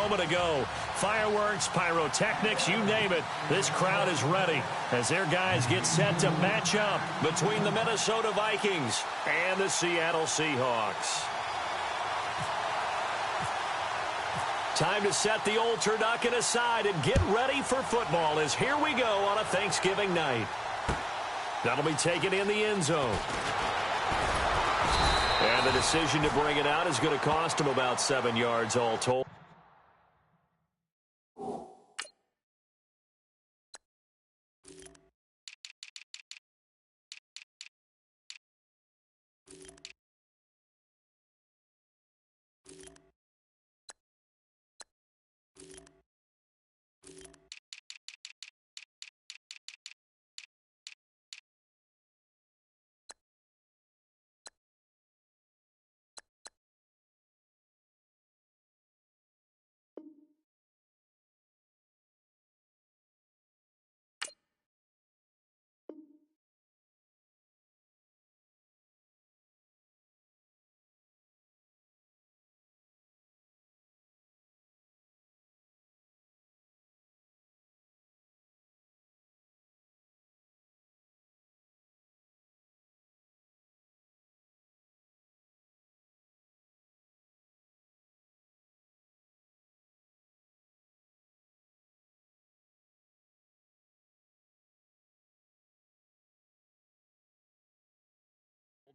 moment ago. Fireworks, pyrotechnics, you name it. This crowd is ready as their guys get set to match up between the Minnesota Vikings and the Seattle Seahawks. Time to set the old turducken aside and get ready for football as here we go on a Thanksgiving night. That'll be taken in the end zone. And the decision to bring it out is going to cost him about 7 yards all told.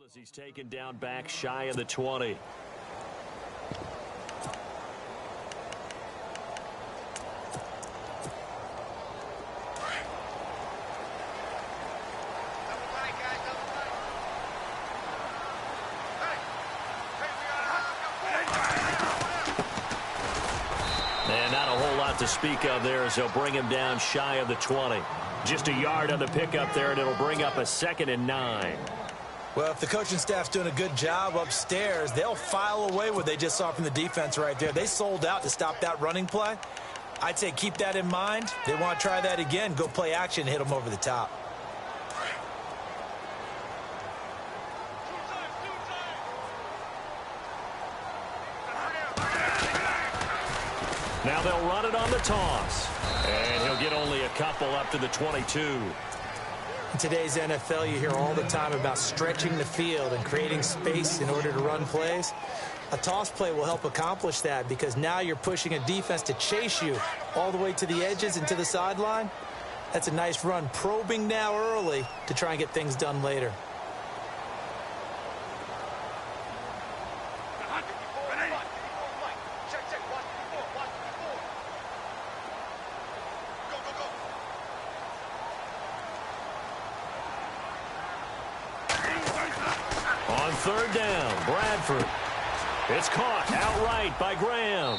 As he's taken down back shy of the 20. And not a whole lot to speak of there as they'll bring him down shy of the 20. Just a yard on the pickup there, and it'll bring up a 2nd and 9. Well, if the coaching staff's doing a good job upstairs, they'll file away what they just saw from the defense right there. They sold out to stop that running play. I'd say keep that in mind. They want to try that again. Go play action, hit them over the top. Now they'll run it on the toss. And he'll get only a couple up to the 22. In today's NFL, you hear all the time about stretching the field and creating space in order to run plays. A toss play will help accomplish that because now you're pushing a defense to chase you all the way to the edges and to the sideline. That's a nice run, probing now early to try and get things done later. Third down, Bradford. It's caught outright by Graham.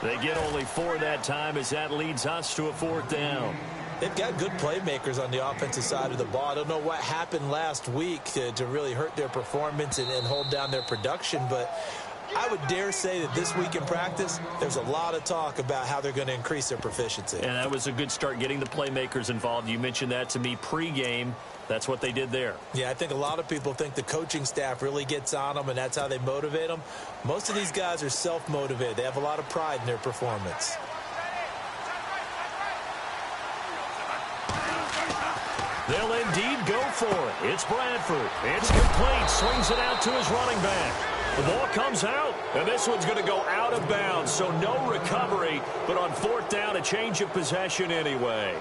They get only 4 that time as that leads us to a 4th down. They've got good playmakers on the offensive side of the ball. I don't know what happened last week to really hurt their performance and hold down their production, but I would dare say that this week in practice, there's a lot of talk about how they're going to increase their proficiency. And that was a good start getting the playmakers involved. You mentioned that to me pregame. That's what they did there. Yeah, I think a lot of people think the coaching staff really gets on them, and that's how they motivate them. Most of these guys are self-motivated. They have a lot of pride in their performance. They'll indeed go for it. It's Bradford. It's complete. Swings it out to his running back. The ball comes out, and this one's going to go out of bounds, so no recovery, but on 4th down, a change of possession anyway.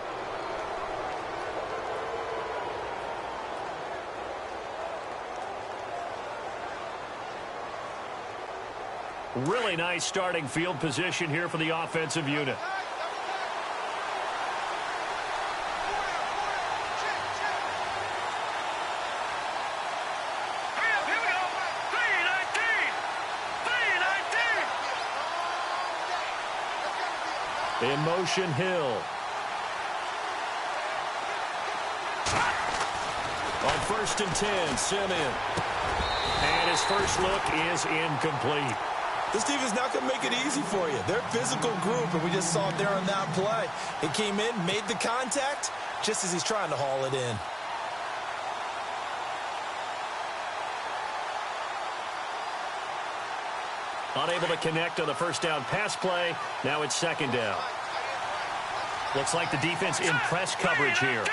Really nice starting field position here for the offensive unit. In motion, Hill. On 1st and 10, Simeon. And his first look is incomplete. This defense not going to make it easy for you. They're a physical group, and we just saw it there on that play. He came in, made the contact, just as he's trying to haul it in. Unable to connect on the first down pass play. Now it's second down. Looks like the defense in press coverage here.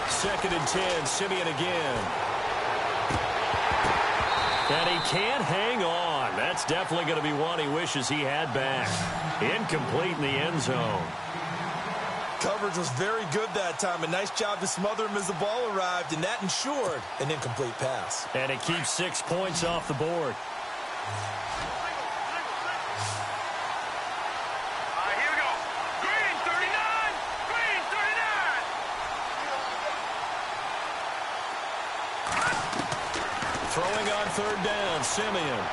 Second and 10, Simeon again. And he can't hang on. That's definitely going to be one he wishes he had back. Incomplete in the end zone. Coverage was very good that time. A nice job to smother him as the ball arrived, and that ensured an incomplete pass. And it keeps 6 points off the board. Here we go. Green 39. Green 39. Throwing on third down, Simeon.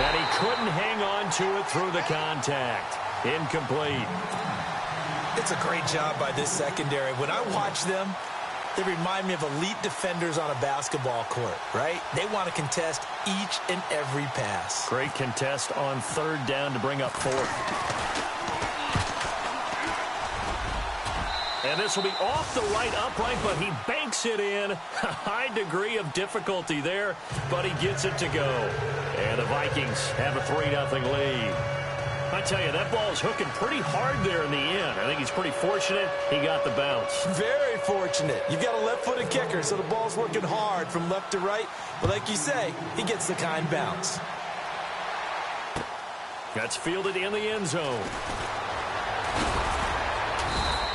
And he couldn't hang on to it through the contact. Incomplete. It's a great job by this secondary. When I watch them, they remind me of elite defenders on a basketball court, right? They want to contest each and every pass. Great contest on third down to bring up fourth. And this will be off the right upright, but he banks it in. A high degree of difficulty there, but he gets it to go. And the Vikings have a 3-0 lead. I tell you, that ball is hooking pretty hard there in the end. I think he's pretty fortunate he got the bounce. Very fortunate. You've got a left-footed kicker, so the ball's working hard from left to right. But like you say, he gets the kind bounce. That's fielded in the end zone.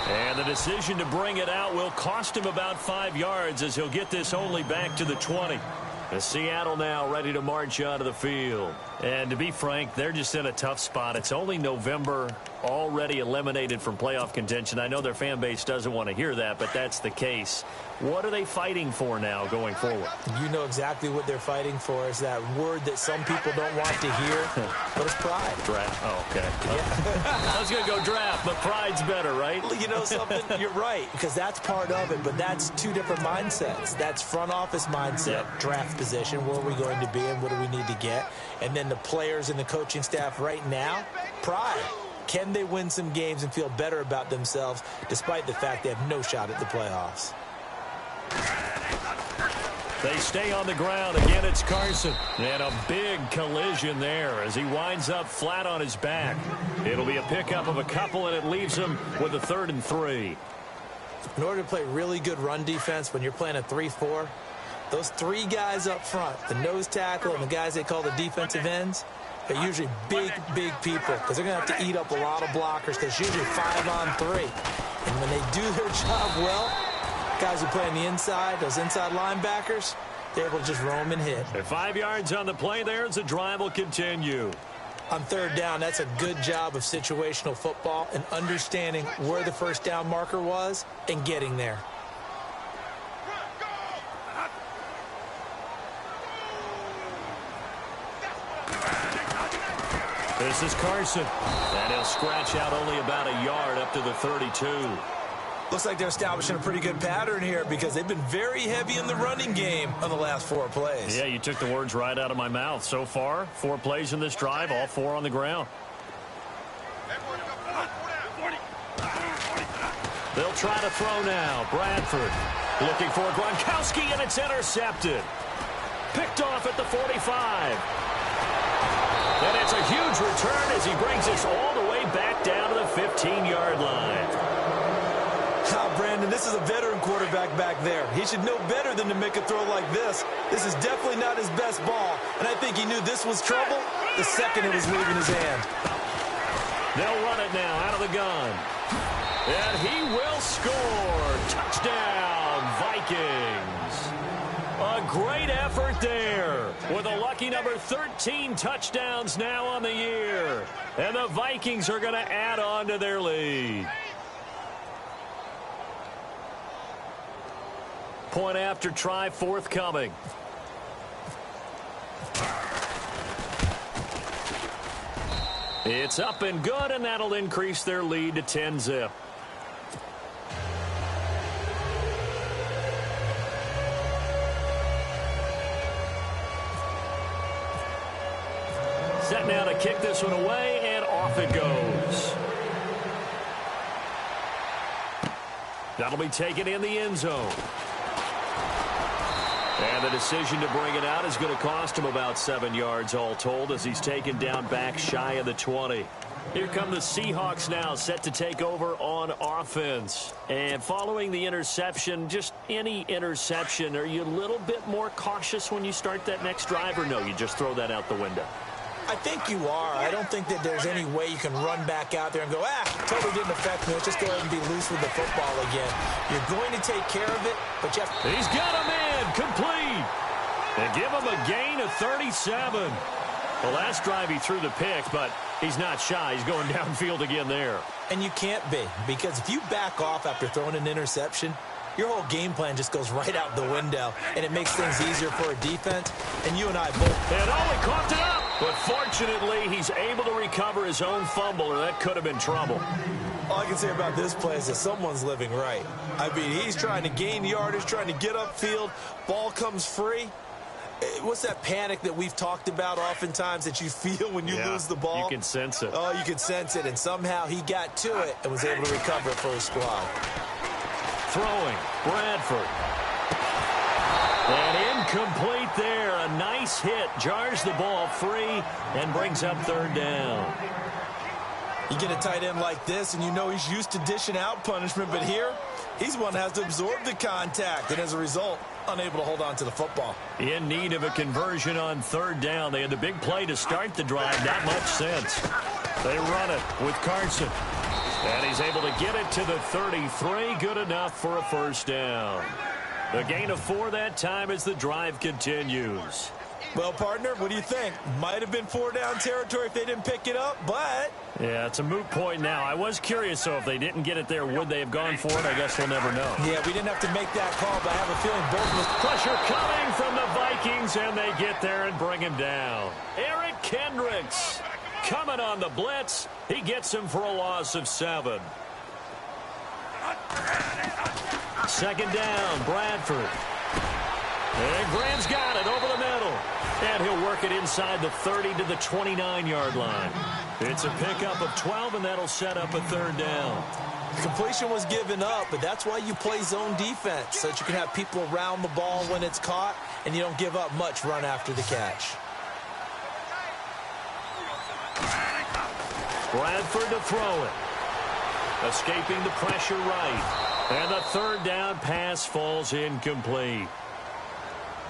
And the decision to bring it out will cost him about 5 yards as he'll get this only back to the 20. The Seattle now ready to march out of the field. And to be frank, they're just in a tough spot. It's only November, already eliminated from playoff contention. I know their fan base doesn't want to hear that, but that's the case. What are they fighting for now going forward? You know exactly what they're fighting for. Is that word that some people don't want to hear, but it's pride. Draft. Oh, okay. Yeah. I was going to go draft, but pride's better, right? You know something? You're right, because that's part of it, but that's two different mindsets. That's front office mindset, draft position, where are we going to be and what do we need to get? And then the players and the coaching staff right now, pride. Can they win some games and feel better about themselves despite the fact they have no shot at the playoffs? They stay on the ground. Again, it's Carson. And a big collision there as he winds up flat on his back. It'll be a pickup of a couple, and it leaves him with a 3rd and 3. In order to play really good run defense when you're playing a 3-4, those 3 guys up front, the nose tackle and the guys they call the defensive ends, they're usually big, big people because they're going to have to eat up a lot of blockers because usually 5 on 3. And when they do their job well, guys who play on the inside, those inside linebackers, they're able to just roam and hit. And 5 yards on the play there as the drive will continue. On 3rd down, that's a good job of situational football and understanding where the first down marker was and getting there. This is Carson. And he'll scratch out only about a yard up to the 32. Looks like they're establishing a pretty good pattern here because they've been very heavy in the running game on the last 4 plays. Yeah, you took the words right out of my mouth. So far, 4 plays in this drive, all 4 on the ground. They'll try to throw now. Bradford looking for Gronkowski, and it's intercepted. Picked off at the 45. And it's a huge return as he brings us all the way back down to the 15-yard line. Brandon, this is a veteran quarterback back there. He should know better than to make a throw like this. This is definitely not his best ball, and I think he knew this was trouble the second it was leaving his hand. They'll run it now out of the gun. And he will score. Touchdown, Vikings. A great effort there with a lucky number 13 touchdowns now on the year. And the Vikings are going to add on to their lead. Point after try forthcoming. It's up and good, and that'll increase their lead to 10-zip. Set now to kick this one away, and off it goes. That'll be taken in the end zone. And the decision to bring it out is going to cost him about 7 yards all told as he's taken down back shy of the 20. Here come the Seahawks now, set to take over on offense. And following the interception, just any interception, are you a little bit more cautious when you start that next drive, or no, you just throw that out the window? I think you are. I don't think that there's any way you can run back out there and go, totally didn't affect me. Let's just go ahead and be loose with the football again. You're going to take care of it, but you have to... He's got him in, complete. They give him a gain of 37. The last drive he threw the pick, but he's not shy. He's going downfield again there. And you can't be, because if you back off after throwing an interception, your whole game plan just goes right out the window, and it makes things easier for a defense. And you and I both... And he coughed it up. But fortunately, he's able to recover his own fumble, or that could have been trouble. All I can say about this play is that someone's living right. I mean, he's trying to gain yardage, trying to get upfield. Ball comes free. What's that panic that we've talked about oftentimes that you feel when you lose the ball? You can sense it. Oh, you can sense it. And somehow he got to it and was able to recover it for his squad. Throwing, Bradford. And incomplete there. A nice hit. Jars the ball free and brings up third down. You get a tight end like this, and you know he's used to dishing out punishment. But here, he's one that has to absorb the contact. And as a result, unable to hold on to the football. In need of a conversion on third down. They had the big play to start the drive. Not much sense. They run it with Carson. And he's able to get it to the 33. Good enough for a first down. A gain of 4 that time as the drive continues. Well, partner, what do you think? Might have been 4-down territory if they didn't pick it up, but... Yeah, it's a moot point now. I was curious, so if they didn't get it there, would they have gone for it? I guess we'll never know. Yeah, we didn't have to make that call, but I have a feeling both of us... Pressure coming from the Vikings, and they get there and bring him down. Eric Kendricks coming on the blitz. He gets him for a loss of 7. Second down, Bradford. And Graham's got it over the middle. And he'll work it inside the 30 to the 29-yard line. It's a pickup of 12, and that'll set up a third down. Completion was given up, but that's why you play zone defense, so that you can have people around the ball when it's caught, and you don't give up much run after the catch. Bradford to throw it. Escaping the pressure right. And the third down pass falls incomplete.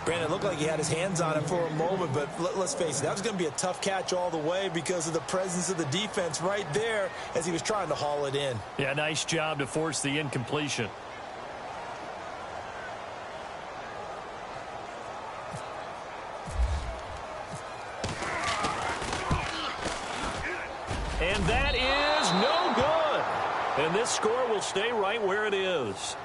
Brandon, it looked like he had his hands on it for a moment, but let's face it, that was going to be a tough catch all the way because of the presence of the defense right there as he was trying to haul it in. Yeah, nice job to force the incompletion. And that is no good. And this score will stay right where it is.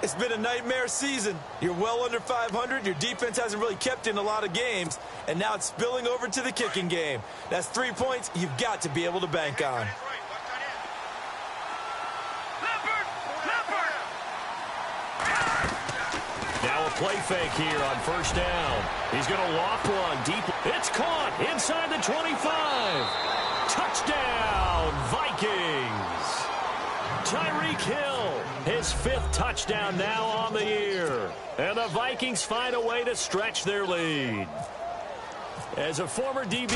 It's been a nightmare season. You're well under 500. Your defense hasn't really kept in a lot of games. And now it's spilling over to the kicking game. That's 3 points you've got to be able to bank on. Now a play fake here on first down. He's going to loft one deep. It's caught inside the 25. Touchdown, Vikings. Tyreek Hill, his 5th touchdown now on the year. And the Vikings find a way to stretch their lead. As a former DB,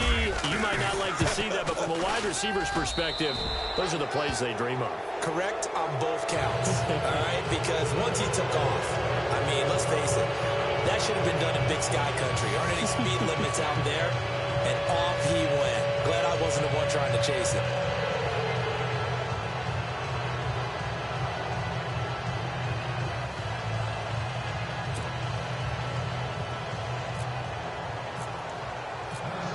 you might not like to see that, but from a wide receiver's perspective, those are the plays they dream of. Correct on both counts, all right? Because once he took off, I mean, let's face it, that should have been done in Big Sky Country. Aren't any speed limits out there? And off he went. Glad I wasn't the one trying to chase it.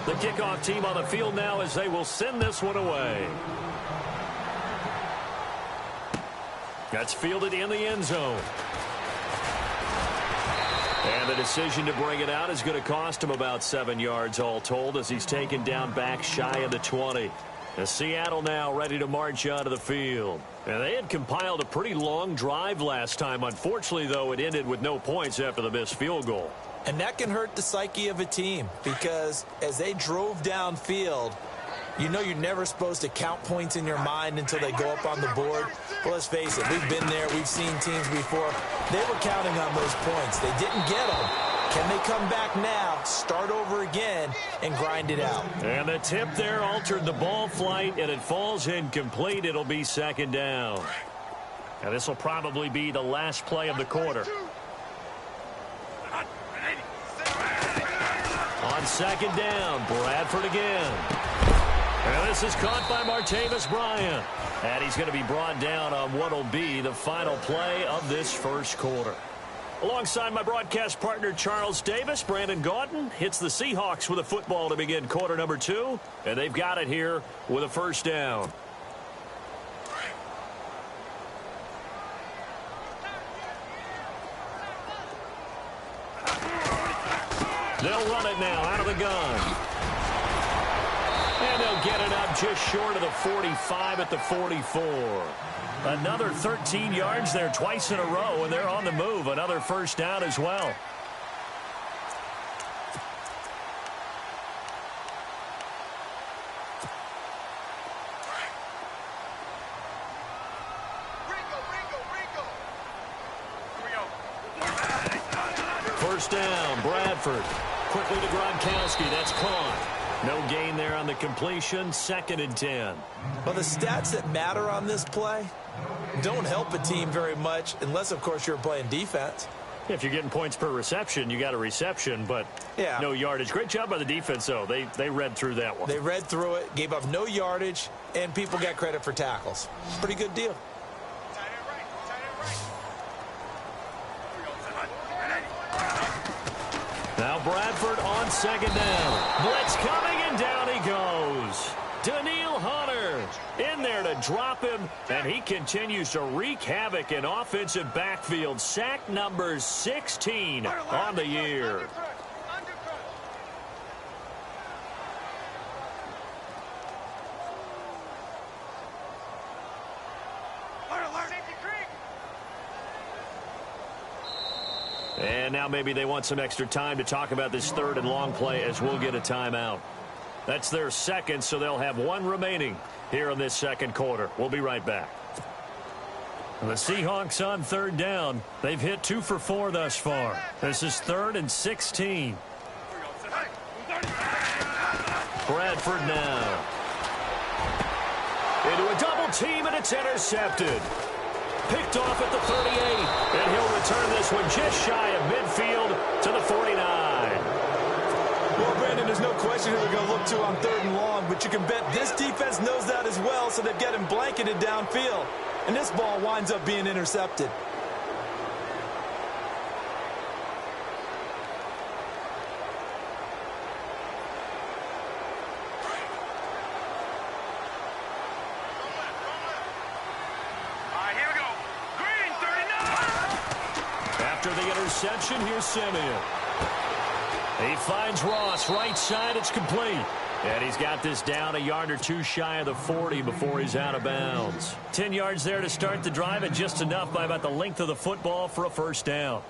The kickoff team on the field now as they will send this one away. That's fielded in the end zone. And the decision to bring it out is going to cost him about 7 yards all told as he's taken down back shy of the 20. And Seattle now ready to march out of the field. And they had compiled a pretty long drive last time. Unfortunately, though, it ended with no points after the missed field goal. And that can hurt the psyche of a team because as they drove downfield, you know you're never supposed to count points in your mind until they go up on the board. But let's face it, we've been there. We've seen teams before. They were counting on those points. They didn't get them. Can they come back now, start over again, and grind it out? And the tip there altered the ball flight, and it falls incomplete. It'll be second down. And this will probably be the last play of the quarter. On second down, Bradford again. And this is caught by Martavis Bryant. And he's going to be brought down on what will be the final play of this first quarter. Alongside my broadcast partner, Charles Davis, Brandon Gaudin hits the Seahawks with a football to begin quarter number 2. And they've got it here with a first down. They'll run it now out of the gun. And they'll get it up just short of the 45 at the 44. Another 13 yards there twice in a row, and they're on the move. Another first down as well. First down, Bradford. Quickly to Gronkowski. That's caught. No gain there on the completion. Second and 10. Well, the stats that matter on this play don't help a team very much unless, of course, you're playing defense. If you're getting points per reception, you got a reception, but no yardage. Great job by the defense, though. They read through that one. They read through it, gave up no yardage, and people got credit for tackles. Pretty good deal. Now Bradford on second down. Blitz coming, and down he goes. Daniil Hunter in there to drop him, and he continues to wreak havoc in offensive backfield. Sack number 16 on the year. And now maybe they want some extra time to talk about this third and long play as we'll get a timeout. That's their second, so they'll have one remaining here in this second quarter. We'll be right back. The Seahawks on third down. They've hit 2 for 4 thus far. This is 3rd and 16. Bradford now. Into a double team, and it's intercepted. Picked off at the 38, and he'll return this one just shy of midfield to the 49. Well, Brandon, there's no question who they're going to look to on 3rd and long, but you can bet this defense knows that as well, so they've got him blanketed downfield. And this ball winds up being intercepted. Interception, here's Simeon. He finds Ross right side. It's complete. And he's got this down a yard or 2 shy of the 40 before he's out of bounds. 10 yards there to start the drive, and just enough by about the length of the football for a first down.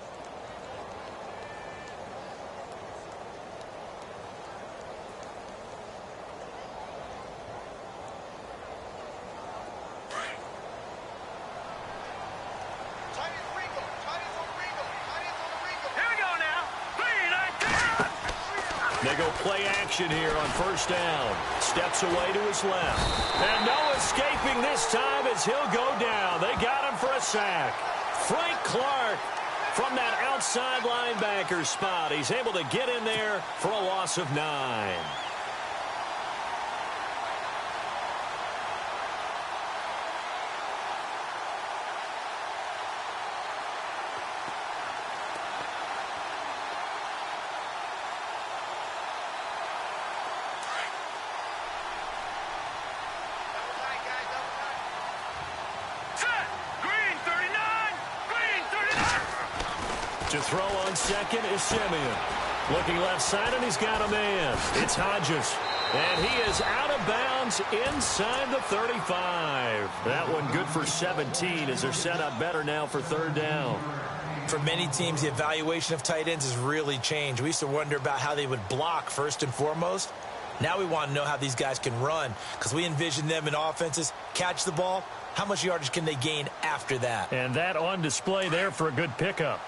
They go play action here on first down. Steps away to his left. And no escaping this time as he'll go down. They got him for a sack. Frank Clark from that outside linebacker spot. He's able to get in there for a loss of 9. To throw on second is Simeon. Looking left side, and he's got a man. It's Hodges. And he is out of bounds inside the 35. That one good for 17 as they're set up better now for 3rd down. For many teams, the evaluation of tight ends has really changed. We used to wonder about how they would block first and foremost. Now we want to know how these guys can run, because we envision them in offenses catch the ball. How much yardage can they gain after that? And that on display there for a good pickup.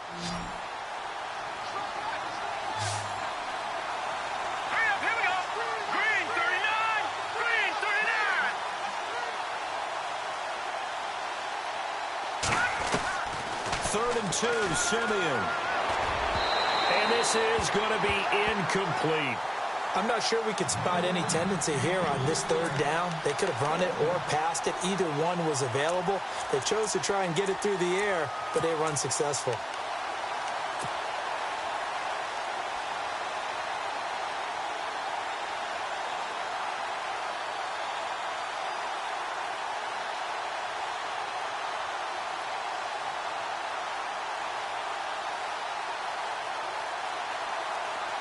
3rd and 2, Simeon. And this is going to be incomplete. I'm not sure we could spot any tendency here on this 3rd down. They could have run it or passed it. Either one was available. They chose to try and get it through the air, but they were unsuccessful.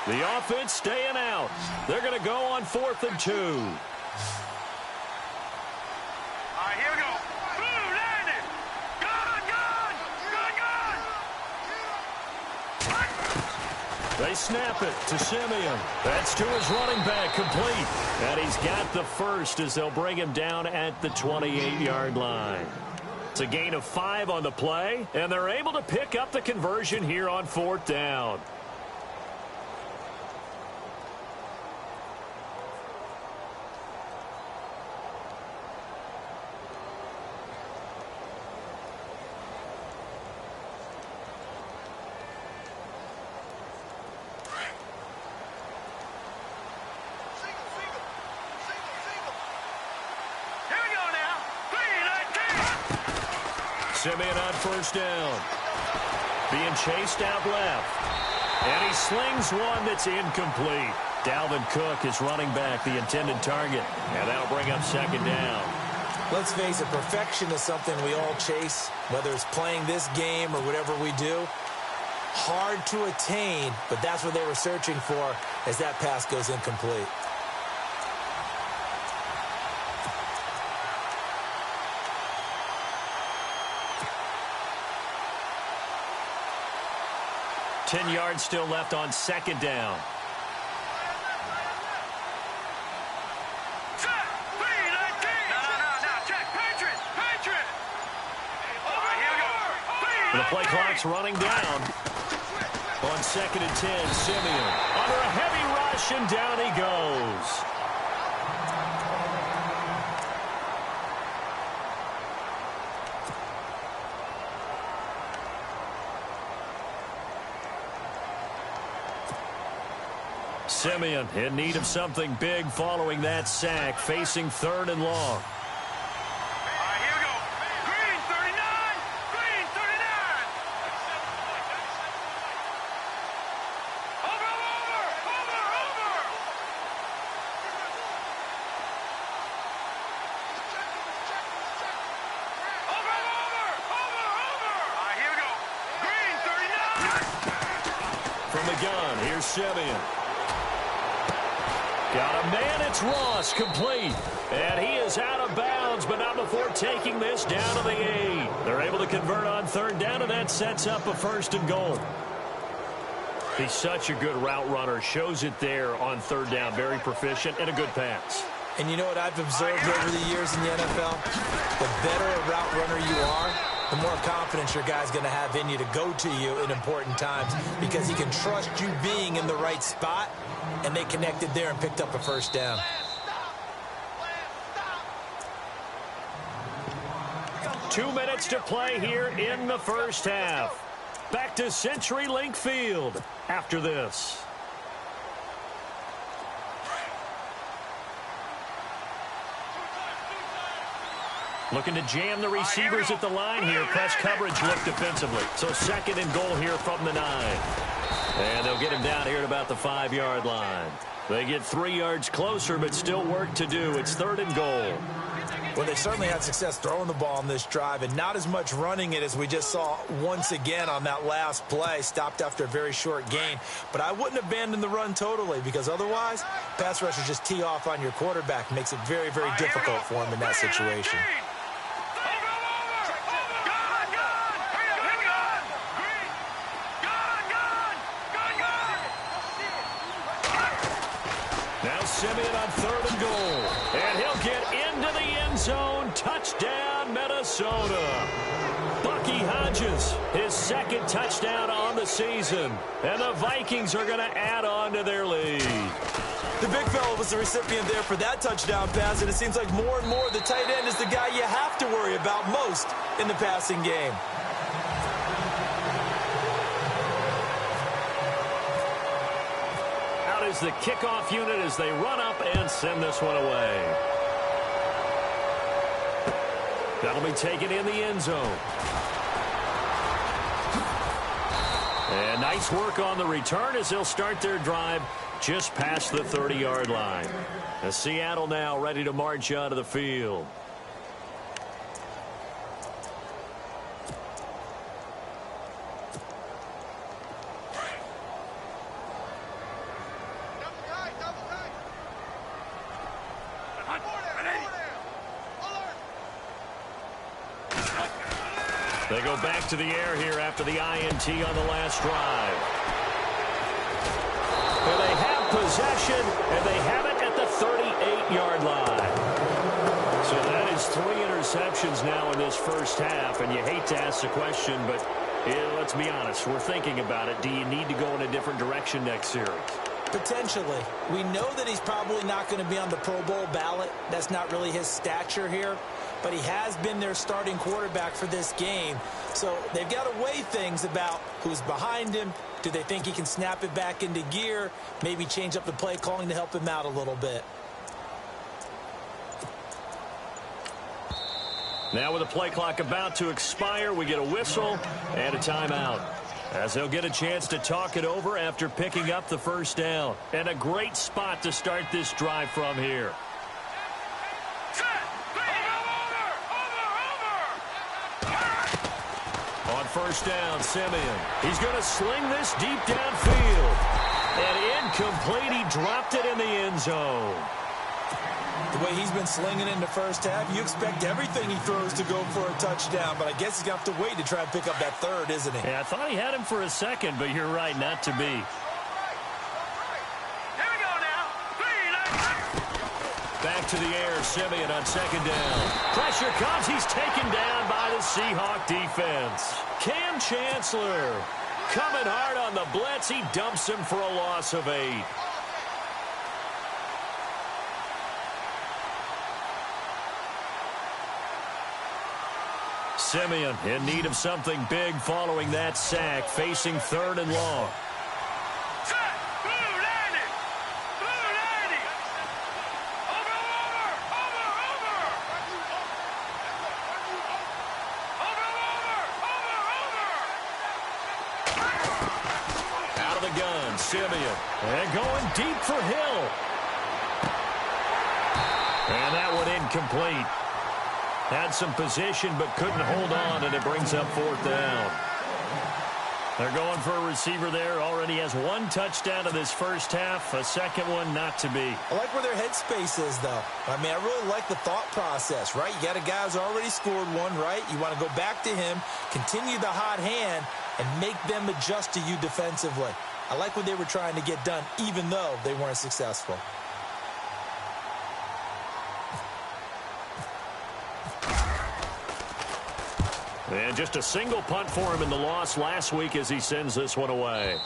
The offense staying out. They're going to go on 4th and 2. All right, here we go. Boom, landed. Gun. They snap it to Simeon. That's to his running back, complete. And he's got the first as they'll bring him down at the 28-yard line. It's a gain of 5 on the play, and they're able to pick up the conversion here on 4th down. Simeon on 1st down. Being chased out left. And he slings one that's incomplete. Dalvin Cook is running back, the intended target. And that'll bring up 2nd down. Let's face it, perfection is something we all chase, whether it's playing this game or whatever we do. Hard to attain, but that's what they were searching for as that pass goes incomplete. Ten yards still left on 2nd down. Check. No. Check. Patriot. All right, here we go. The play clock's running down. On 2nd and 10, Simeon under a heavy rush, and down he goes. Simeon in need of something big following that sack, facing 3rd and long. All right, here we go. Green 39. Over. All right, here we go. Green 39. From the gun, here's Simeon. Got a man, it's Ross, complete. And he is out of bounds, but not before taking this down to the 8. They're able to convert on 3rd down, and that sets up a 1st and goal. He's such a good route runner. Shows it there on 3rd down. Very proficient and a good pass. And you know what I've observed over the years in the NFL? The better a route runner you are, the more confidence your guy's going to have in you to go to you in important times because he can trust you being in the right spot, and they connected there and picked up a 1st down. Two minutes to play here in the 1st half. Back to CenturyLink Field after this. Looking to jam the receivers at the line here. Press coverage look defensively. So 2nd and goal here from the 9. And they'll get him down here at about the 5-yard line. They get 3 yards closer, but still work to do. It's 3rd and goal. Well, they certainly had success throwing the ball on this drive and not as much running it as we just saw once again on that last play. Stopped after a very short gain. But I wouldn't abandon the run totally because otherwise, pass rushers just tee off on your quarterback. Makes it very, very difficult for him in that situation. Now Simeon on 3rd and goal. And he'll get into the end zone. Touchdown, Minnesota. Bucky Hodges, his 2nd touchdown on the season. And the Vikings are going to add on to their lead. The big fella was the recipient there for that touchdown pass, and it seems like more and more the tight end is the guy you have to worry about most in the passing game. is the kickoff unit as they run up and send this one away. That'll be taken in the end zone. And nice work on the return as they'll start their drive just past the 30-yard line. As Seattle now ready to march onto the field. They go back to the air here after the INT on the last drive. And they have possession, and they have it at the 38-yard line. So that is 3 interceptions now in this first half, and you hate to ask the question, but yeah, let's be honest, we're thinking about it. Do you need to go in a different direction next series? Potentially. We know that he's probably not going to be on the Pro Bowl ballot. That's not really his stature here. But he has been their starting quarterback for this game. So they've got to weigh things about who's behind him. Do they think he can snap it back into gear? Maybe change up the play calling to help him out a little bit. Now with the play clock about to expire, we get a whistle and a timeout. As they'll get a chance to talk it over after picking up the first down. And a great spot to start this drive from here. On first down, Simeon. He's going to sling this deep downfield. And incomplete. He dropped it in the end zone. The way he's been slinging it in the first half, you expect everything he throws to go for a touchdown, but I guess he's going to have to wait to try and pick up that third, isn't he? Yeah, I thought he had him for a second, but you're right, not to be. Here we go now. Back to the air, Simeon on second down. Pressure comes, he's taken down by the Seahawk defense. Cam Chancellor coming hard on the blitz. He dumps him for a loss of 8. Simeon in need of something big following that sack, facing 3rd and long. Out of the gun, Simeon. And going deep for Hill. And that one incomplete. Had some position but couldn't hold on, and it brings up 4th down. They're going for a receiver there. Already has 1 touchdown in this first half. A second one not to be. I like where their headspace is, though. I mean, I really like the thought process, right? You got a guy who's already scored one, right? You want to go back to him, continue the hot hand, and make them adjust to you defensively. I like what they were trying to get done, even though they weren't successful. And just a single punt for him in the loss last week as he sends this one away.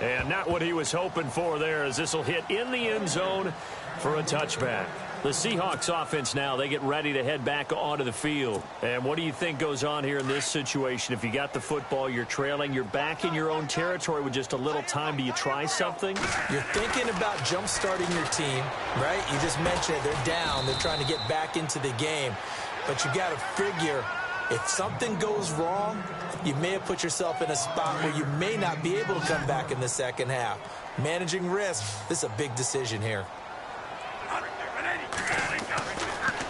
And not what he was hoping for there, as this will hit in the end zone for a touchback. The Seahawks offense now, they get ready to head back onto the field. And what do you think goes on here in this situation? If you got the football, you're trailing, you're back in your own territory with just a little time. Do you try something? You're thinking about jump-starting your team, right? You just mentioned it. They're down. They're trying to get back into the game. But you got to figure, if something goes wrong, you may have put yourself in a spot where you may not be able to come back in the second half. Managing risk, this is a big decision here.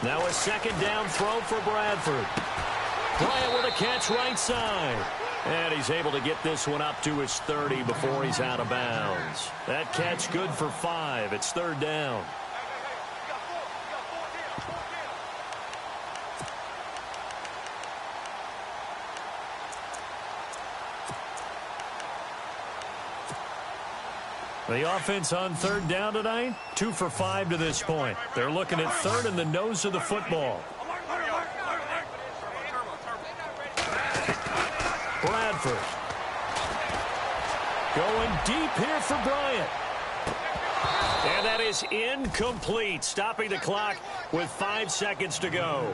Now a second down throw for Bradford. Bryant with a catch right side. And he's able to get this one up to his 30 before he's out of bounds. That catch good for 5. It's 3rd down. The offense on 3rd down tonight, 2 for 5 to this point. They're looking at 3rd and the nose of the football. Bradford. Going deep here for Bryant. And that is incomplete, stopping the clock with 5 seconds to go.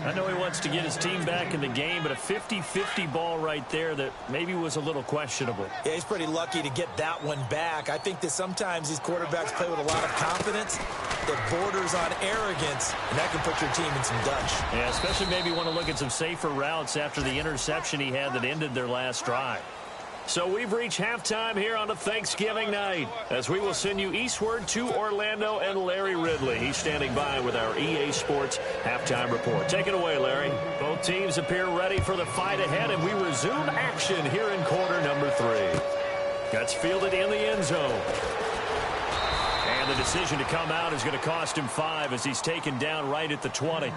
I know he wants to get his team back in the game, but a 50-50 ball right there that maybe was a little questionable. Yeah, he's pretty lucky to get that one back. I think that sometimes these quarterbacks play with a lot of confidence that borders on arrogance, and that can put your team in some Dutch. Yeah, especially maybe want to look at some safer routes after the interception he had that ended their last drive. So we've reached halftime here on a Thanksgiving night as we will send you eastward to Orlando and Larry Ridley. He's standing by with our EA Sports halftime report. Take it away, Larry. Both teams appear ready for the fight ahead, and we resume action here in quarter number 3. That's fielded in the end zone. And the decision to come out is going to cost him 5 as he's taken down right at the 20.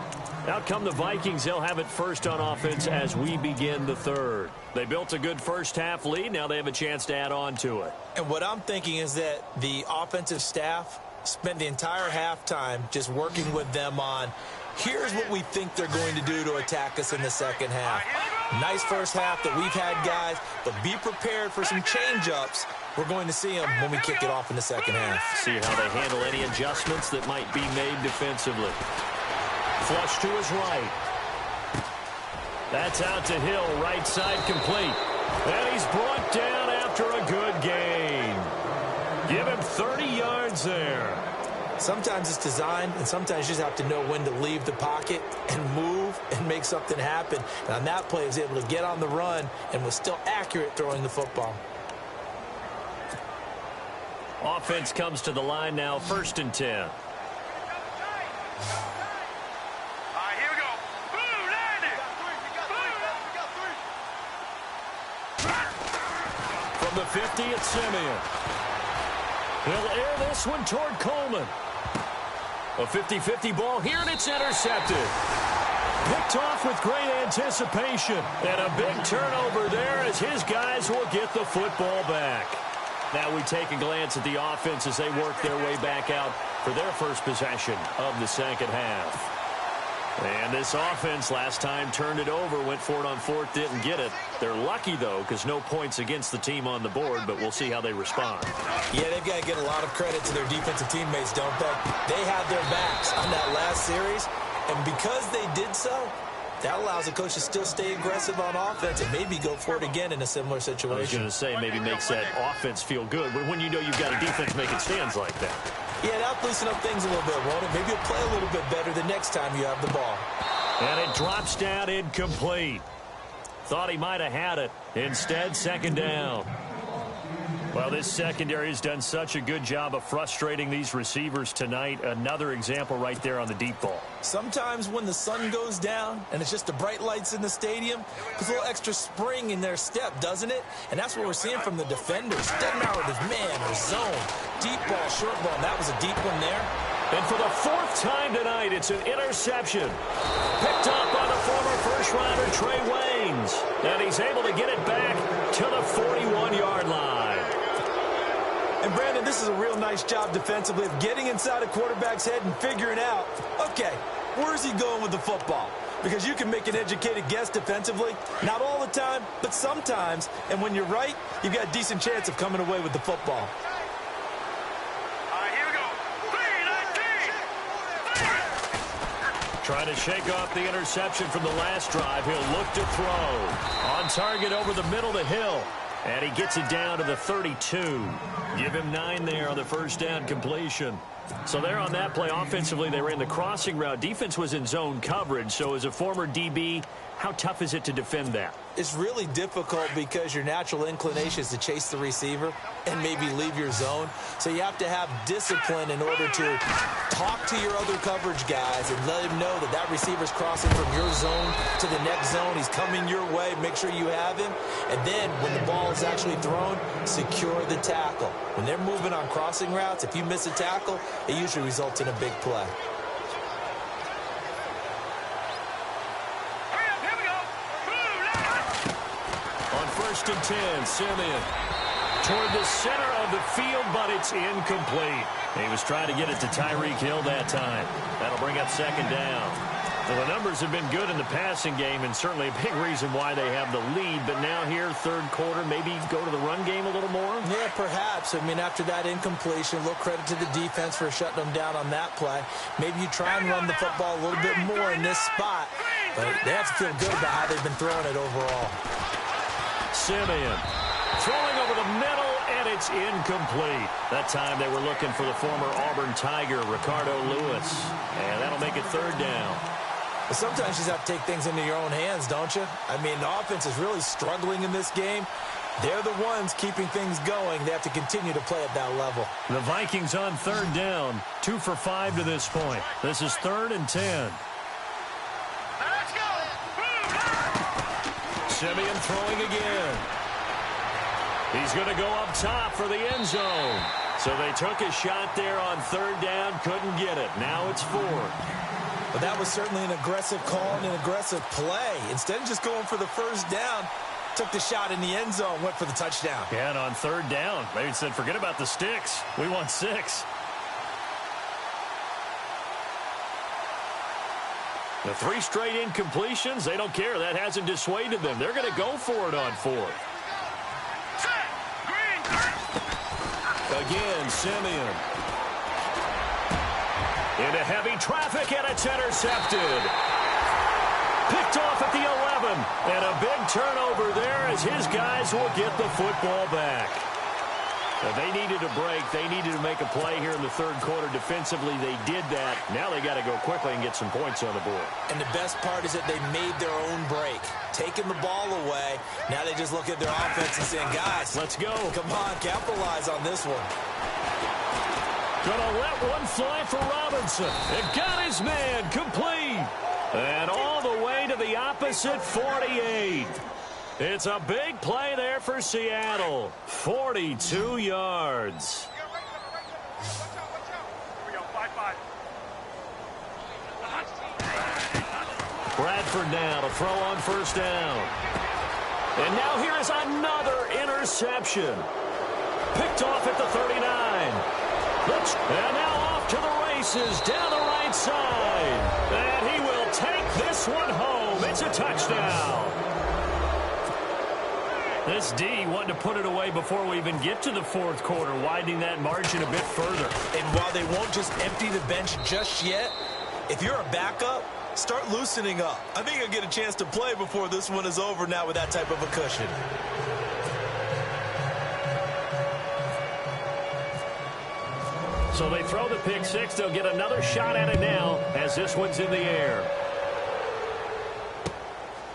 Out come the Vikings. They'll have it first on offense as we begin the third. They built a good first-half lead. Now they have a chance to add on to it. And what I'm thinking is that the offensive staff spent the entire halftime just working with them on, here's what we think they're going to do to attack us in the second half. Nice first half that we've had, guys, but be prepared for some change-ups. We're going to see them when we kick it off in the second half. See how they handle any adjustments that might be made defensively. Flush to his right. That's out to Hill, right side complete. And he's brought down after a good gain. Give him 30 yards there. Sometimes it's designed, and sometimes you just have to know when to leave the pocket and move and make something happen. And on that play, he was able to get on the run and was still accurate throwing the football. Offense comes to the line now, 1st and 10. All right, here we go. Boom, landed. From the 50, it's Simeon. He'll air this one toward Coleman. A 50-50 ball here, and it's intercepted. Picked off with great anticipation. And a big turnover there as his guys will get the football back. Now we take a glance at the offense as they work their way back out for their first possession of the second half. And this offense last time turned it over, went for it on 4th, didn't get it. They're lucky, though, because no points against the team on the board, but we'll see how they respond. Yeah, they've got to get a lot of credit to their defensive teammates, don't they? They had their backs on that last series, and because they did so, that allows the coach to still stay aggressive on offense and maybe go for it again in a similar situation. I was going to say maybe makes that offense feel good, but when you know you've got a defense making stands like that. Yeah, that'll loosen up things a little bit, won't it? Maybe you'll play a little bit better the next time you have the ball. And it drops down incomplete. Thought he might have had it. Instead, 2nd down. Well, this secondary has done such a good job of frustrating these receivers tonight. Another example right there on the deep ball. Sometimes when the sun goes down and it's just the bright lights in the stadium, there's a little extra spring in their step, doesn't it? And that's what we're seeing from the defenders. Doesn't matter if it's man or zone. Deep ball, short ball, and that was a deep one there. And for the 4th time tonight, it's an interception. Picked up by the former first-rounder Trey Waynes. And he's able to get it back to the 41-yard line. And, Brandon, this is a real nice job defensively of getting inside a quarterback's head and figuring out, okay, where's he going with the football? Because you can make an educated guess defensively. Not all the time, but sometimes. And when you're right, you've got a decent chance of coming away with the football. Trying to shake off the interception from the last drive. He'll look to throw. On target over the middle to Hill. And he gets it down to the 32. Give him 9 there on the first down completion. So there on that play, offensively, they ran the crossing route. Defense was in zone coverage. So as a former DB, how tough is it to defend that? It's really difficult because your natural inclination is to chase the receiver and maybe leave your zone. So you have to have discipline in order to talk to your other coverage guys and let him know that that receiver's crossing from your zone to the next zone. He's coming your way. Make sure you have him. And then when the ball is actually thrown, secure the tackle. When they're moving on crossing routes, if you miss a tackle, it usually results in a big play. On 1st and 10, Simeon toward the center of the field, but it's incomplete. He was trying to get it to Tyreek Hill that time. That'll bring up 2nd down. Well, the numbers have been good in the passing game, and certainly a big reason why they have the lead. But now here, 3rd quarter, maybe go to the run game a little more? Yeah, perhaps. I mean, after that incompletion, a little credit to the defense for shutting them down on that play. Maybe you try and run the football a little bit more in this spot. But they have to feel good about how they've been throwing it overall. Simeon throwing over the middle, and it's incomplete. That time they were looking for the former Auburn Tiger, Ricardo Lewis. And that'll make it third down. But sometimes you just have to take things into your own hands, don't you? I mean, the offense is really struggling in this game. They're the ones keeping things going. They have to continue to play at that level. The Vikings on third down, 2 for 5 to this point. This is 3rd and 10. Let's go. Simeon throwing again. He's going to go up top for the end zone. So they took a shot there on third down, couldn't get it. Now it's 4th. But that was certainly an aggressive call and an aggressive play. Instead of just going for the first down, took the shot in the end zone, went for the touchdown. Yeah, and on third down, they said, forget about the sticks. We want 6. The 3 straight incompletions, they don't care. That hasn't dissuaded them. They're going to go for it on 4th. Again, Simeon. Into heavy traffic, and it's intercepted. Picked off at the 11. And a big turnover there as his guys will get the football back. Now, they needed a break. They needed to make a play here in the third quarter. Defensively, they did that. Now they got to go quickly and get some points on the board. And the best part is that they made their own break. Taking the ball away. Now they just look at their offense and saying, guys, let's go. Come on, capitalize on this one. Gonna let one fly for Robinson. It got his man complete. And all the way to the opposite 48. It's a big play there for Seattle. 42 yards. Bradford now to throw on first down. And now here is another interception. Picked off at the 39. And now off to the races down the right side. And he will take this one home. It's a touchdown. This D wanting to put it away before we even get to the fourth quarter, widening that margin a bit further. And while they won't just empty the bench just yet, if you're a backup, start loosening up. I think you'll get a chance to play before this one is over now with that type of a cushion. So they throw the pick six. They'll get another shot at it now as this one's in the air.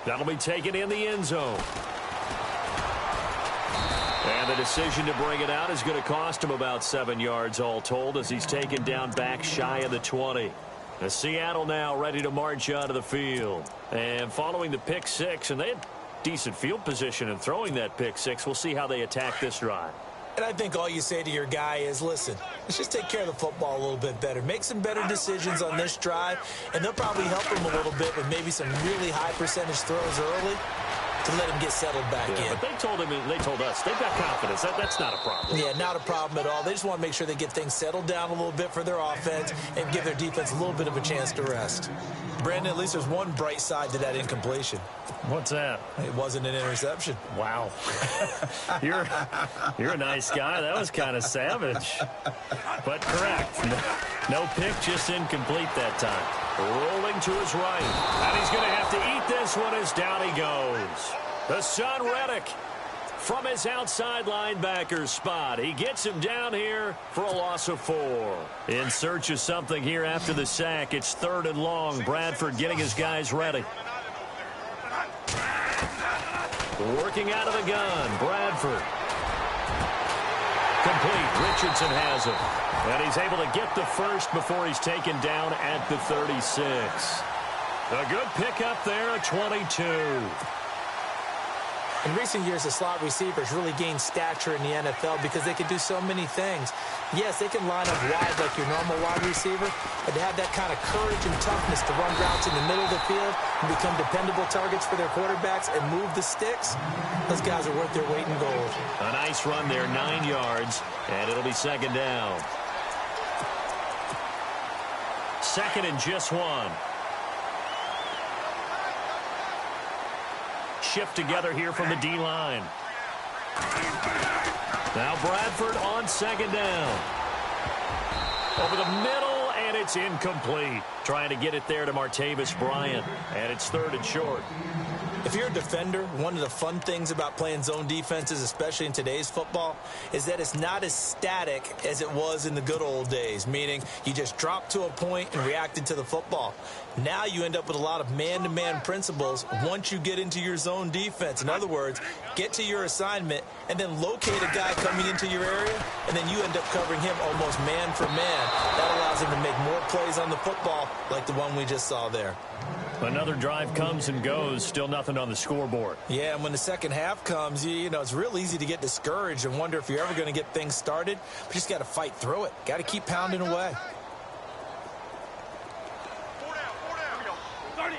That'll be taken in the end zone. And the decision to bring it out is going to cost him about 7 yards all told as he's taken down back shy of the 20. The Seattle now ready to march out of the field. And following the pick six, and they had decent field position in throwing that pick six. We'll see how they attack this drive. And I think all you say to your guy is, listen, let's just take care of the football a little bit better. Make some better decisions on this drive, and they'll probably help him a little bit with maybe some really high percentage throws early to let him get settled back in. But they told us, they've got confidence. That's not a problem. Yeah, not a problem at all. They just want to make sure they get things settled down a little bit for their offense and give their defense a little bit of a chance to rest. Brandon, at least there's one bright side to that incompletion. What's that? It wasn't an interception. Wow. You're a nice guy. That was kind of savage. But correct. No pick, just incomplete that time. Rolling to his right. And he's going to have to eat this one as down he goes. The son Reddick from his outside linebacker spot. He gets him down here for a loss of 4. In search of something here after the sack. It's 3rd and long. Bradford getting his guys ready. Working out of the gun. Bradford. Complete. Richardson has him. And he's able to get the first before he's taken down at the 36. A good pickup there at 22. In recent years, the slot receivers really gained stature in the NFL because they can do so many things. Yes, they can line up wide like your normal wide receiver, but to have that kind of courage and toughness to run routes in the middle of the field and become dependable targets for their quarterbacks and move the sticks, those guys are worth their weight in gold. A nice run there, 9 yards, and it'll be 2nd down. 2nd and just 1. Shift together here from the D-line. Now Bradford on 2nd down. Over the middle, and it's incomplete. Trying to get it there to Martavis Bryant, and it's 3rd and short. If you're a defender, one of the fun things about playing zone defenses, especially in today's football, is that it's not as static as it was in the good old days, meaning you just dropped to a point and reacted to the football. Now you end up with a lot of man-to-man principles once you get into your zone defense. In other words, get to your assignment and then locate a guy coming into your area, and then you end up covering him almost man for man. That allows him to make more plays on the football like the one we just saw there. Another drive comes and goes, still nothing on the scoreboard. Yeah, and when the second half comes, you know, it's real easy to get discouraged and wonder if you're ever going to get things started. But you just got to fight through it. Got to keep pounding away. 4 down. 30.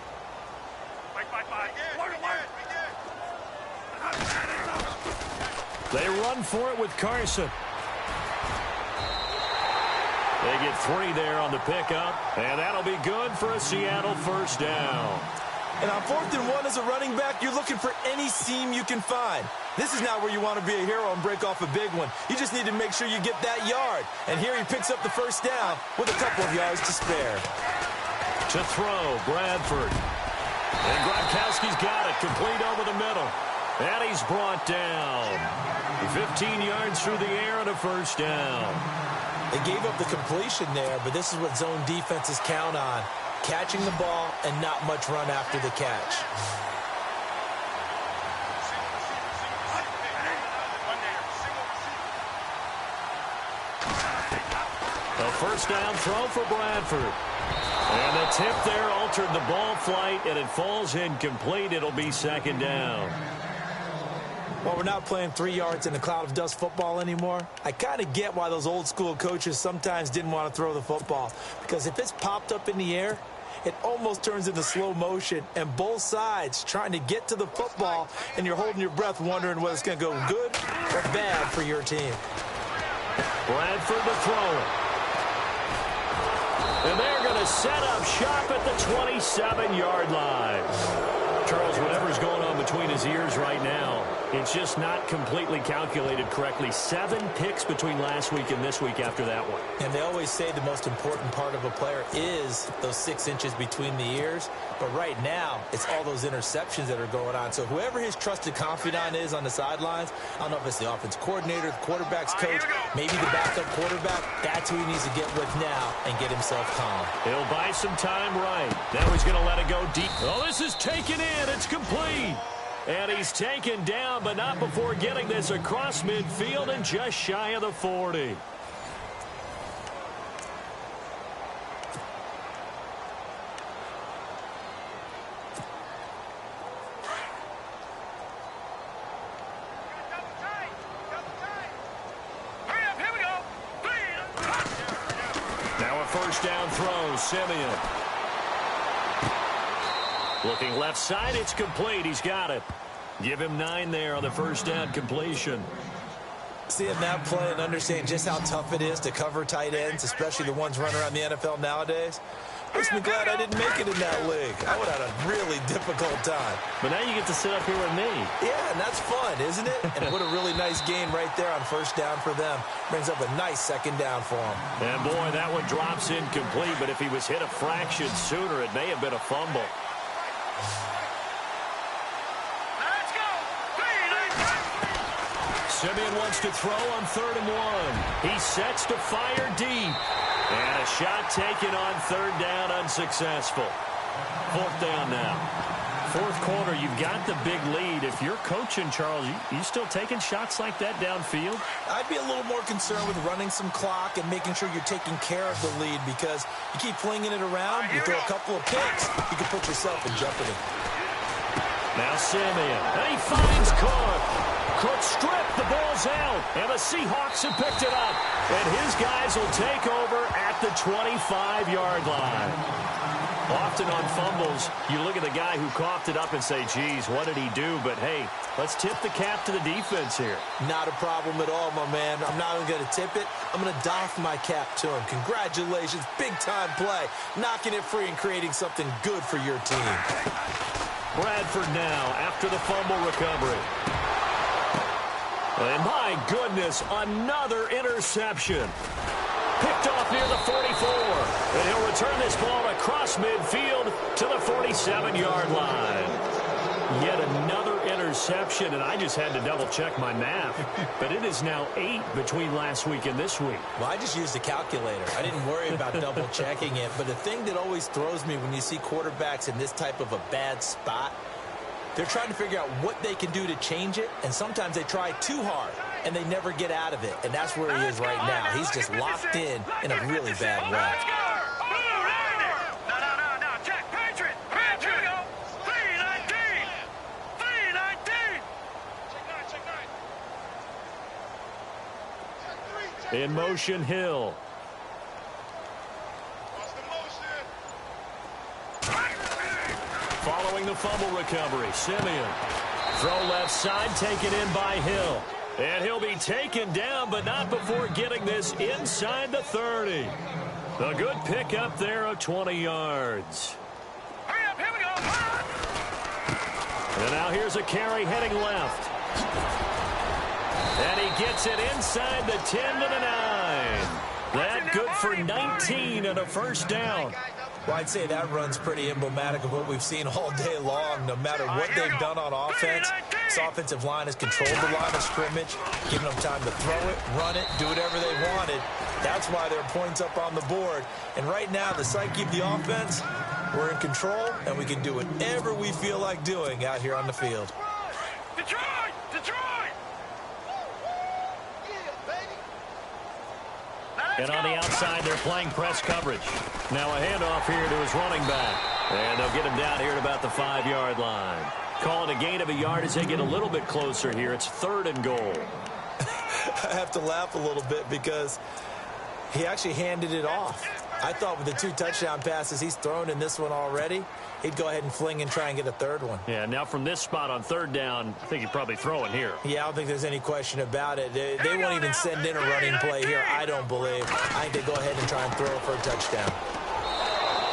Fight. They run for it with Carson. They get 3 there on the pickup, and that'll be good for a Seattle first down. And on 4th and 1 as a running back, you're looking for any seam you can find. This is not where you want to be a hero and break off a big one. You just need to make sure you get that yard. And here he picks up the first down with a couple of yards to spare. To throw, Bradford. And Gronkowski's got it, complete over the middle. And he's brought down. 15 yards through the air and a first down. They gave up the completion there, but this is what zone defenses count on. Catching the ball and not much run after the catch. A first down throw for Bradford. And the tip there altered the ball flight, and it falls incomplete. It'll be 2nd down. Well, we're not playing 3 yards in a cloud of dust football anymore. I kind of get why those old school coaches sometimes didn't want to throw the football. Because if it's popped up in the air, it almost turns into slow motion. And both sides trying to get to the football, and you're holding your breath wondering whether it's going to go good or bad for your team. Bradford to throw it. And they're going to set up shop at the 27-yard line. Charles, whatever's going on between his ears right now, it's just not completely calculated correctly. 7 picks between last week and this week after that one. And they always say the most important part of a player is those 6 inches between the ears. But right now, it's all those interceptions that are going on. So whoever his trusted confidant is on the sidelines, I don't know if it's the offense coordinator, the quarterback's coach, maybe the backup quarterback, that's who he needs to get with now and get himself calm. He'll buy some time right. Now he's going to let it go deep. Oh, this is taken in. It's complete. And he's taken down, but not before getting this across midfield and just shy of the 40. Now a first down throw, Simeon. Looking left side, it's complete. He's got it. Give him 9 there on the first down completion. Seeing that play and understanding just how tough it is to cover tight ends, especially the ones running around the NFL nowadays, makes me glad I didn't make it in that league. I would have had a really difficult time. But now you get to sit up here with me. Yeah, and that's fun, isn't it? And what a really nice gain right there on first down for them. Brings up a nice 2nd down for them. And, boy, that one drops incomplete. But if he was hit a fraction sooner, it may have been a fumble. Let's go. Simeon wants to throw on 3rd and 1. He sets to fire deep. And a shot taken on 3rd down, unsuccessful. 4th down now. 4th quarter, you've got the big lead. If you're coaching, Charles, you still taking shots like that downfield? I'd be a little more concerned with running some clock and making sure you're taking care of the lead, because you keep flinging it around, you throw a couple of picks, you can put yourself in jeopardy. Now Simeon, and he finds Cook. Cook stripped, the ball's out, and the Seahawks have picked it up. And his guys will take over at the 25-yard line. Often on fumbles, you look at the guy who coughed it up and say, geez, what did he do? But, hey, let's tip the cap to the defense here. Not a problem at all, my man. I'm not even going to tip it. I'm going to doff my cap to him. Congratulations, big-time play. Knocking it free and creating something good for your team. Bradford now after the fumble recovery. And my goodness, another interception. Picked off near the 44. And he'll return this ball across midfield to the 47-yard line. Yet another interception, and I just had to double-check my math. But it is now 8 between last week and this week. Well, I just used a calculator. I didn't worry about double-checking it. But the thing that always throws me when you see quarterbacks in this type of a bad spot, they're trying to figure out what they can do to change it, and sometimes they try too hard, and they never get out of it. And that's where he is right now. He's just locked in a really bad way. In motion, Hill. Following the fumble recovery, Simeon. Throw left side, taken in by Hill. And he'll be taken down, but not before getting this inside the 30. A good pickup there of 20 yards. Hurry up, here we go. And now here's a carry heading left. And he gets it inside the 10 to the 9. That good for 19 and a first down. Well, I'd say that run's pretty emblematic of what we've seen all day long. No matter what they've done on offense, this offensive line has controlled the line of scrimmage, giving them time to throw it, run it, do whatever they wanted. That's why there are points up on the board. And right now, the psyche of the offense, we're in control, and we can do whatever we feel like doing out here on the field. Detroit! Detroit! And on the outside, they're playing press coverage. Now a handoff here to his running back. And they'll get him down here at about the 5-yard line. Call it a gain of a yard as they get a little bit closer here. It's 3rd and goal. I have to laugh a little bit because he actually handed it off. I thought with the 2 touchdown passes he's thrown in this one already, he'd go ahead and fling and try and get a 3rd one. Yeah, now from this spot on 3rd down, I think he'd probably throw it here. Yeah, I don't think there's any question about it. They won't even send in a running play here, I don't believe. I think they go ahead and try and throw it for a touchdown.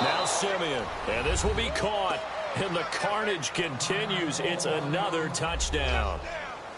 Now Simeon, and this will be caught, and the carnage continues. It's another touchdown.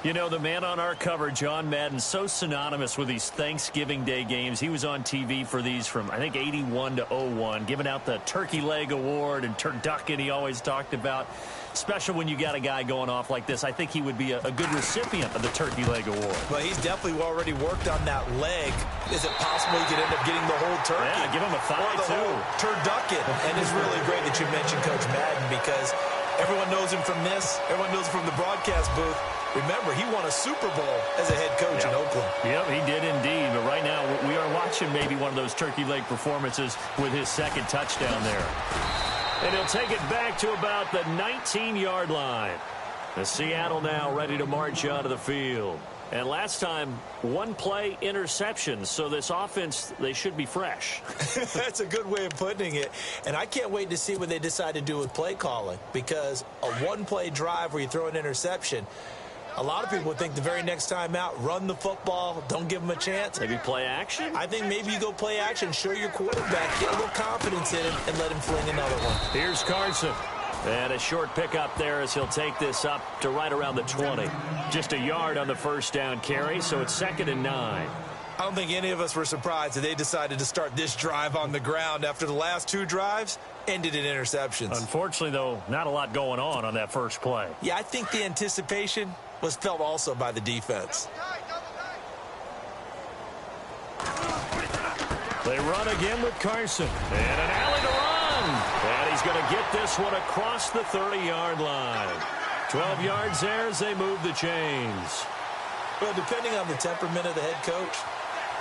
You know, the man on our cover, John Madden, so synonymous with these Thanksgiving Day games. He was on TV for these from, I think, 81 to 01, giving out the Turkey Leg Award and turducken he always talked about. Special when you got a guy going off like this. I think he would be a good recipient of the Turkey Leg Award. Well, he's definitely already worked on that leg. Is it possible he could end up getting the whole turkey? Yeah, give him a 5, or the too. whole turducken. And it's really great that you mentioned Coach Madden because everyone knows him from this. Everyone knows him from the broadcast booth. Remember, he won a Super Bowl as a head coach in Oakland. Yep, he did indeed. But right now, we are watching maybe one of those turkey leg performances with his 2nd touchdown there. And he'll take it back to about the 19-yard line. The Seattle now ready to march onto the field. And last time, 1 play interception. So this offense, they should be fresh. That's a good way of putting it. And I can't wait to see what they decide to do with play calling. Because a 1-play drive where you throw an interception, a lot of people would think the very next time out, run the football, don't give them a chance. Maybe play action? I think maybe you go play action, show your quarterback, get a little confidence in him, and let him fling another one. Here's Carson. And a short pickup there as he'll take this up to right around the 20. Just a yard on the 1st down carry, so it's 2nd and 9. I don't think any of us were surprised that they decided to start this drive on the ground after the last 2 drives ended in interceptions. Unfortunately, though, not a lot going on that first play. Yeah, I think the anticipation was felt also by the defense. They run again with Carson. And an alley to run. And he's going to get this one across the 30-yard line. 12 yards there as they move the chains. Well, depending on the temperament of the head coach,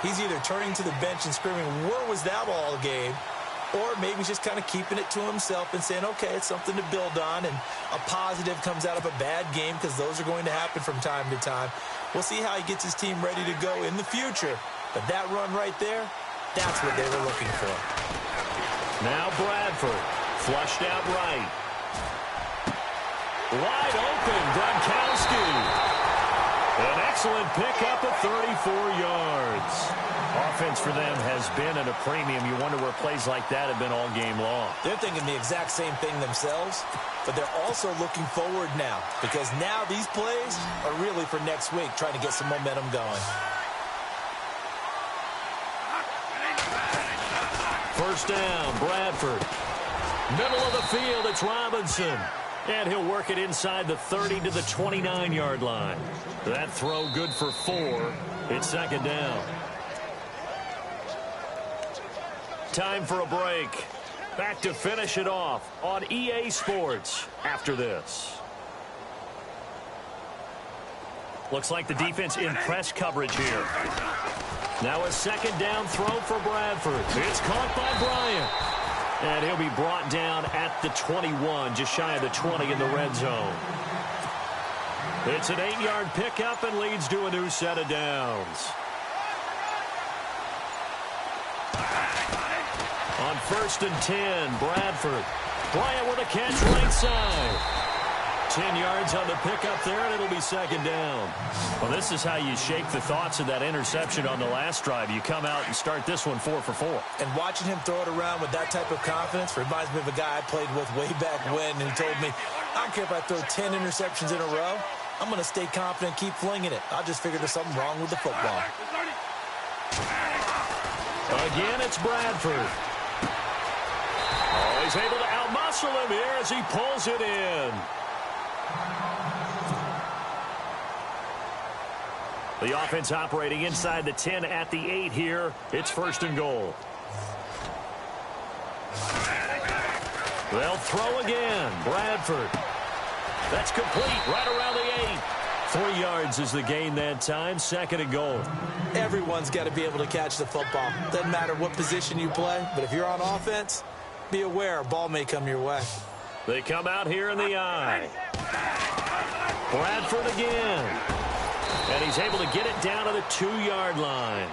he's either turning to the bench and screaming, where was that all game? Or maybe he's just kind of keeping it to himself and saying, okay, it's something to build on, and a positive comes out of a bad game because those are going to happen from time to time. We'll see how he gets his team ready to go in the future. But that run right there, that's what they were looking for. Now Bradford, flushed out right. Wide open, Gronkowski. An excellent pickup of 34 yards. Offense for them has been at a premium. You wonder where plays like that have been all game long. They're thinking the exact same thing themselves, but they're also looking forward now because now these plays are really for next week, trying to get some momentum going. First down, Bradford. Middle of the field, it's Robinson. And he'll work it inside the 30 to the 29-yard line. That throw good for 4. It's second down. Time for a break. Back to finish it off on EA Sports after this. Looks like the defense in press coverage here. Now a second down throw for Bradford. It's caught by Bryant. And he'll be brought down at the 21, just shy of the 20 in the red zone. It's an 8-yard pickup and leads to a new set of downs. On 1st and 10, Bradford. Bryant with a catch right side. 10 yards on the pickup there, and it'll be second down. Well, this is how you shake the thoughts of that interception on the last drive. You come out and start this one 4 for 4. And watching him throw it around with that type of confidence reminds me of a guy I played with way back when, and he told me, I don't care if I throw 10 interceptions in a row. I'm going to stay confident and keep flinging it. I just figured there's something wrong with the football. Again, it's Bradford. Oh, he's able to outmuscle him here as he pulls it in. The offense operating inside the 10 at the 8 here. It's 1st and goal. They'll throw again. Bradford. That's complete right around the 8. 3 yards is the gain that time. 2nd and goal. Everyone's got to be able to catch the football. Doesn't matter what position you play, but if you're on offense, be aware a ball may come your way. They come out here in the eye. Bradford again. And he's able to get it down to the 2-yard line.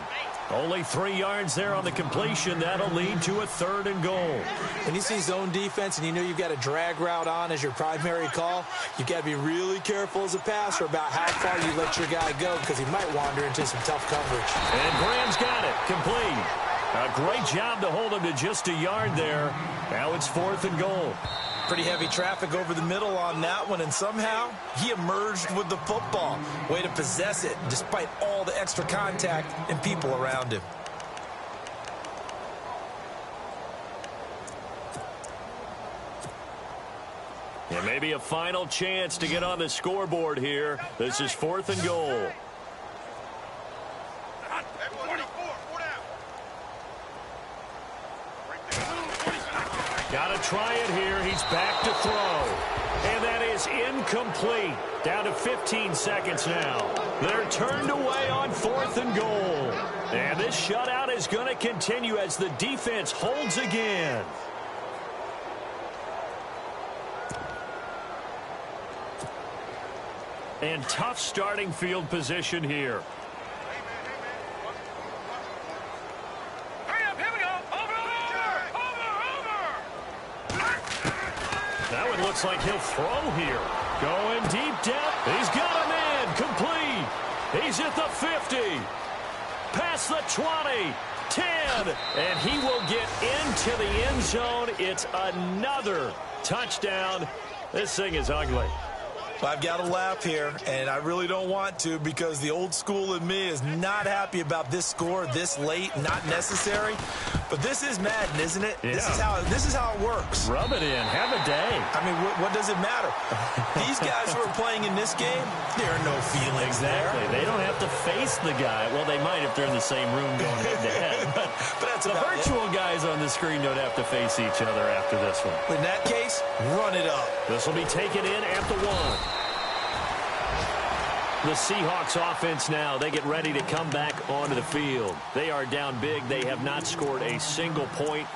Only 3 yards there on the completion. That'll lead to a 3rd and goal. When you see zone defense and you know you've got a drag route on as your primary call, you've got to be really careful as a passer about how far you let your guy go because he might wander into some tough coverage. And Graham's got it. Complete. A great job to hold him to just a yard there. Now it's 4th and goal. Pretty heavy traffic over the middle on that one, and somehow he emerged with the football. Way to possess it, despite all the extra contact and people around him. And maybe a final chance to get on the scoreboard here. This is 4th and goal. Got to try it here. He's back to throw. And that is incomplete. Down to 15 seconds now. They're turned away on 4th and goal. And this shutout is going to continue as the defense holds again. And tough starting field position here. Looks like he'll throw here. Going deep down. He's got a man. Complete. He's at the 50. Past the 20. 10. And he will get into the end zone. It's another touchdown. This thing is ugly. I've got to laugh here, and I really don't want to because the old school in me is not happy about this score this late, not necessary. But this is Madden, isn't it? Yeah. This is how it works. Rub it in. Have a day. I mean, what does it matter? These guys who are playing in this game, there are no feelings there. They don't have to face the guy. Well, they might if they're in the same room going head-to-head. But that's the virtual guys on the screen don't have to face each other after this one. In that case, run it up. This will be taken in at the 1. The Seahawks offense now, they get ready to come back onto the field. They are down big. They have not scored a single point.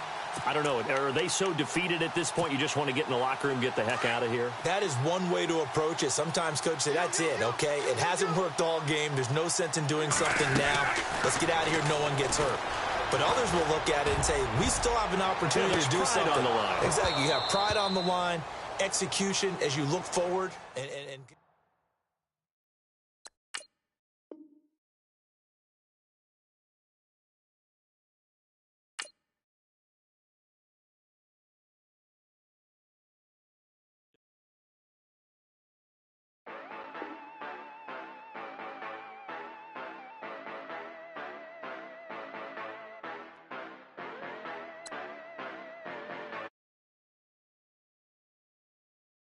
I don't know. Are they so defeated at this point you just want to get in the locker room, get the heck out of here? That is one way to approach it. Sometimes coaches say, that's it, okay? It hasn't worked all game. There's no sense in doing something now. Let's get out of here. No one gets hurt. But others will look at it and say, we still have an opportunity to do something. On the line. Exactly. You have pride on the line, execution as you look forward, and